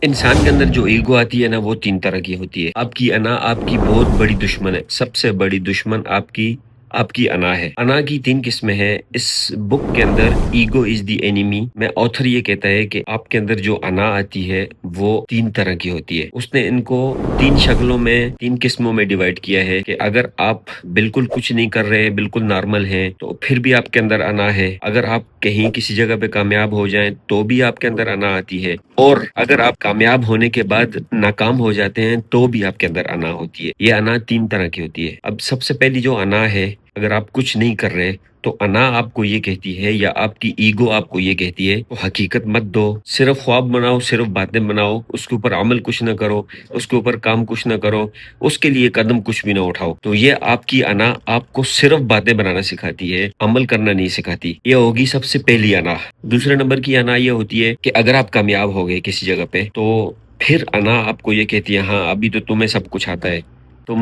इंसान के अंदर जो ईगो आती है ना वो 3 तरह की होती है। आपकी अना आपकी बहुत बड़ी दुश्मन है। सबसे बड़ी दुश्मन आपकी आपकी अना है। अना की 3 किस्में हैं। इस बुक के अंदर ईगो इज़ द एनिमी में ऑथर ये कहता है कि आपके अंदर जो अना आती है वो 3 तरह की होती है। उसने इनको 3 शक्लों में 3 किस्मों में डिवाइड किया है कि अगर आप बिल्कुल कुछ नहीं कर रहे, बिल्कुल नॉर्मल हैं, तो फिर भी आपके अंदर अना है। अगर आप कहीं किसी जगह पे कामयाब हो जाएं तो भी आपके अंदर अना आती है, और अगर आप कामयाब होने के बाद नाकाम हो जाते हैं तो भी आपके अंदर अना होती है। ये अना 3 तरह की होती है। अब सबसे पहली जो अना है, अगर आप कुछ नहीं कर रहे तो अना आपको ये कहती है, या आपकी ईगो आपको ये कहती है, तो हकीकत मत दो, सिर्फ ख्वाब बनाओ, सिर्फ बातें बनाओ, उसके ऊपर अमल कुछ ना करो, उसके ऊपर काम कुछ ना करो, उसके लिए कदम कुछ भी ना उठाओ। तो ये आपकी अना आपको सिर्फ बातें बनाना सिखाती है, अमल करना नहीं सिखाती। ये होगी सबसे पहली अना। दूसरे नंबर की अना ये होती है कि अगर आप कामयाब हो गए किसी जगह पे, तो फिर अना आपको ये कहती है, हाँ अभी तो तुम्हें सब कुछ आता है, तुम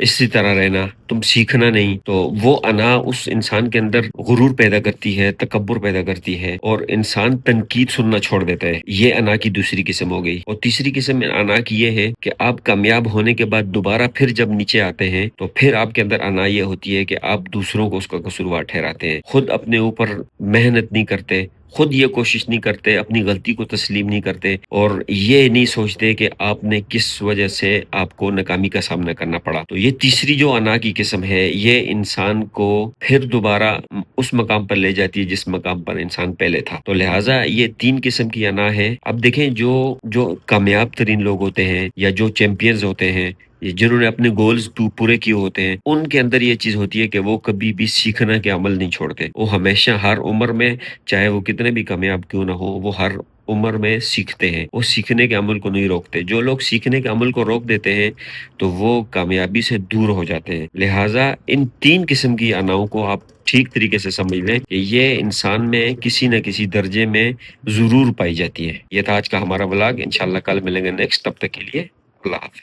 इसी तरह रहना, तुम सीखना नहीं। तो वो अना उस इंसान के अंदर गुरूर पैदा करती है, तकब्बुर पैदा करती है, और इंसान तनकीद सुनना छोड़ देता है। ये अना की दूसरी किस्म हो गई। और तीसरी किस्म अना की ये है कि आप कामयाब होने के बाद दोबारा फिर जब नीचे आते हैं तो फिर आपके अंदर अना ये होती है कि आप दूसरों को उसका कसूरवार ठहराते हैं, खुद अपने ऊपर मेहनत नहीं करते, खुद ये कोशिश नहीं करते, अपनी गलती को तस्लीम नहीं करते, और ये नहीं सोचते कि आपने किस वजह से आपको नाकामी का सामना करना पड़ा। तो ये तीसरी जो अना की किस्म है, ये इंसान को फिर दोबारा उस मकाम पर ले जाती है जिस मकाम पर इंसान पहले था। तो लिहाजा ये 3 किस्म की अना है। अब देखें, जो जो कामयाब तरीन लोग होते हैं या जो चैंपियंस होते हैं, जिन्होंने अपने गोल्स पूरे किए होते हैं, उनके अंदर ये चीज होती है कि वो कभी भी सीखना के अमल नहीं छोड़ते। वो हमेशा हर उम्र में, चाहे वो कितने भी कामयाब क्यों ना हो, वो हर उम्र में सीखते हैं। वो सीखने के अमल को नहीं रोकते। जो लोग सीखने के अमल को रोक देते हैं तो वो कामयाबी से दूर हो जाते हैं। लिहाजा इन 3 किस्म की अनाओं को आप ठीक तरीके से समझ लें कि ये इंसान में किसी न किसी दर्जे में जरूर पाई जाती है। ये था आज का हमारा व्लॉग। इंशाल्लाह कल मिलेंगे नेक्स्ट। तब तक के लिए अल्लाह हाफिज।